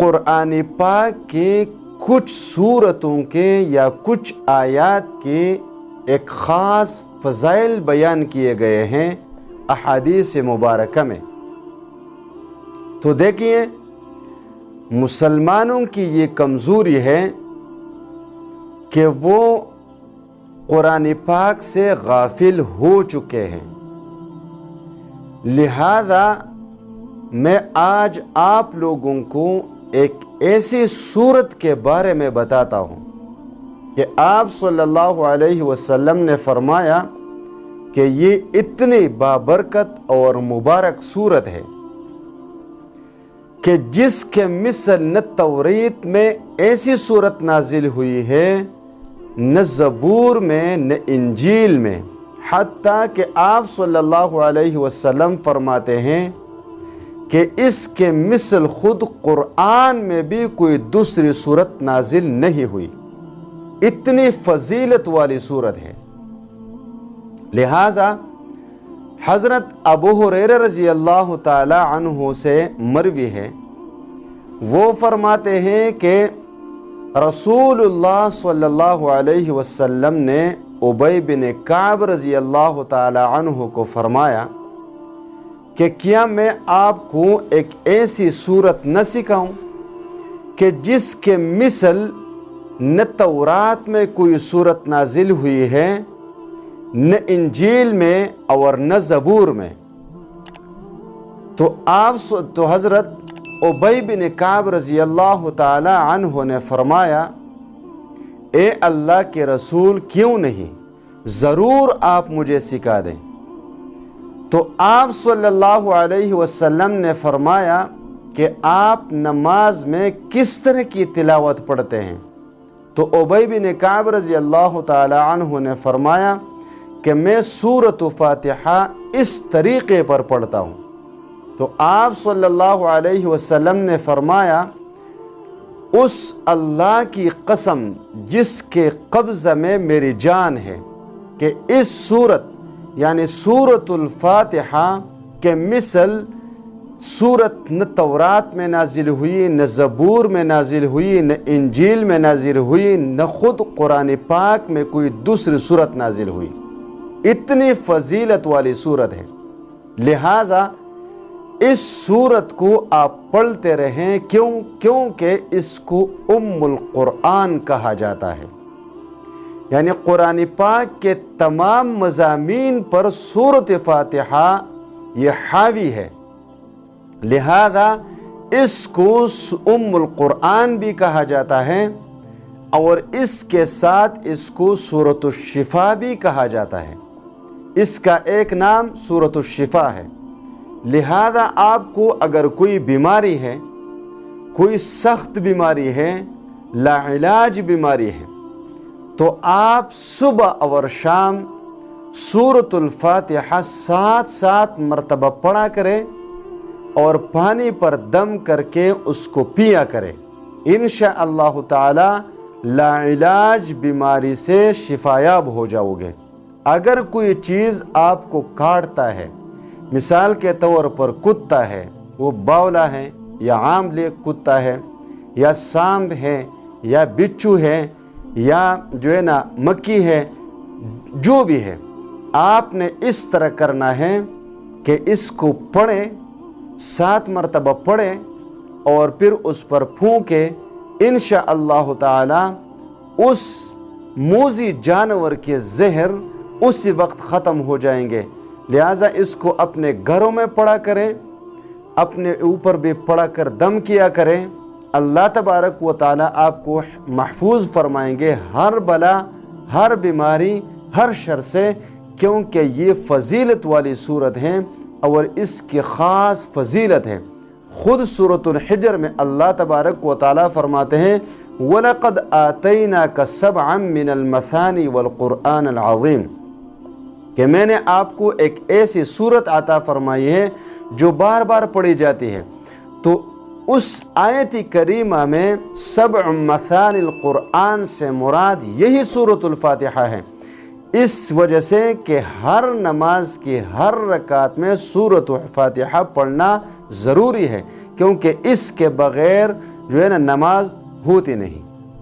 قرآن پاک کے کچھ صورتوں کے یا کچھ آیات کے ایک خاص فضائل بیان کیے گئے ہیں احادیث مبارکہ میں۔ تو دیکھیے، مسلمانوں کی یہ کمزوری ہے کہ وہ قرآن پاک سے غافل ہو چکے ہیں۔ لہذا میں آج آپ لوگوں کو ایک ایسی صورت کے بارے میں بتاتا ہوں کہ آپ صلی اللہ علیہ وسلم نے فرمایا کہ یہ اتنی بابرکت اور مبارک صورت ہے کہ جس کے مثل نہ توریت میں ایسی صورت نازل ہوئی ہے، نہ زبور میں، نہ انجیل میں، حتیٰ کہ آپ صلی اللہ علیہ وسلم فرماتے ہیں کہ اس کے مثل خود قرآن میں بھی کوئی دوسری صورت نازل نہیں ہوئی۔ اتنی فضیلت والی صورت ہے۔ لہٰذا حضرت ابو ہریرہ رضی اللہ تعالی عنہ سے مروی ہے، وہ فرماتے ہیں کہ رسول اللہ صلی اللہ علیہ وسلم نے ابی بن کعب رضی اللہ تعالی عنہ کو فرمایا کہ کیا میں آپ کو ایک ایسی صورت نہ سکھاؤں کہ جس کے مثل نہ تورات میں کوئی صورت نازل ہوئی ہے، نہ انجیل میں اور نہ زبور میں۔ تو حضرت ابی بن کعب رضی اللہ تعالی عنہ نے فرمایا، اے اللہ کے رسول، کیوں نہیں، ضرور آپ مجھے سکھا دیں۔ تو آپ صلی اللہ علیہ وسلم نے فرمایا کہ آپ نماز میں کس طرح کی تلاوت پڑھتے ہیں؟ تو ابی بن کعب رضی اللہ تعالی عنہ نے فرمایا کہ میں سورۃ فاتحہ اس طریقے پر پڑھتا ہوں۔ تو آپ صلی اللہ علیہ وسلم نے فرمایا، اس اللہ کی قسم جس کے قبضہ میں میری جان ہے کہ اس صورت یعنی سورۃ الفاتحہ کے مثل صورت نہ تورات میں نازل ہوئی، نہ زبور میں نازل ہوئی، نہ انجیل میں نازل ہوئی، نہ خود قرآن پاک میں کوئی دوسری صورت نازل ہوئی۔ اتنی فضیلت والی صورت ہے۔ لہٰذا اس صورت کو آپ پڑھتے رہیں، کیونکہ اس کو ام القرآن کہا جاتا ہے، یعنی قرآن پاک کے تمام مضامین پر سورۃ فاتحہ یہ حاوی ہے۔ لہذا اس کو ام القرآن بھی کہا جاتا ہے، اور اس کے ساتھ اس کو سورۃ الشفا بھی کہا جاتا ہے۔ اس کا ایک نام سورۃ الشفا ہے۔ لہذا آپ کو اگر کوئی بیماری ہے، کوئی سخت بیماری ہے، لاعلاج بیماری ہے، تو آپ صبح اور شام سورۃ الفاتحہ 7 مرتبہ پڑھا کریں اور پانی پر دم کر کے اس کو پیا کریں۔ انشاءاللہ تعالی لاعلاج بیماری سے شفایاب ہو جاؤ گے۔ اگر کوئی چیز آپ کو کاٹتا ہے، مثال کے طور پر کتا ہے، وہ باولا ہے یا عام کتا ہے یا سانپ ہے یا بچھو ہے یا جو ہے نا مکھی ہے، جو بھی ہے، آپ نے اس طرح کرنا ہے کہ اس کو پڑھیں، 7 مرتبہ پڑھیں اور پھر اس پر پھونکے، انشاءاللہ تعالی اس موذی جانور کے زہر اسی وقت ختم ہو جائیں گے۔ لہٰذا اس کو اپنے گھروں میں پڑھا کریں، اپنے اوپر بھی پڑھا کر دم کیا کریں۔ اللہ تبارک و تعالی آپ کو محفوظ فرمائیں گے ہر بلا، ہر بیماری، ہر شر سے، کیونکہ یہ فضیلت والی صورت ہے اور اس کی خاص فضیلت ہے۔ خود سورۃ الحجر میں اللہ تبارک و تعالی فرماتے ہیں، وَلَقَدْ آتَيْنَاكَ سَبْعًا مِّنَ الْمَثَانِ وَالْقُرْآنِ الْعَظِيمِ، کہ میں نے آپ کو ایک ایسی صورت عطا فرمائی ہے جو بار بار پڑھی جاتی ہے۔ تو اس آیت کریمہ میں 7 مثانی القرآن سے مراد یہی سورۃ الفاتحہ ہے، اس وجہ سے کہ ہر نماز کی ہر رکعت میں سورۃ الفاتحہ پڑھنا ضروری ہے، کیونکہ اس کے بغیر جو ہے نا نماز ہوتی نہیں۔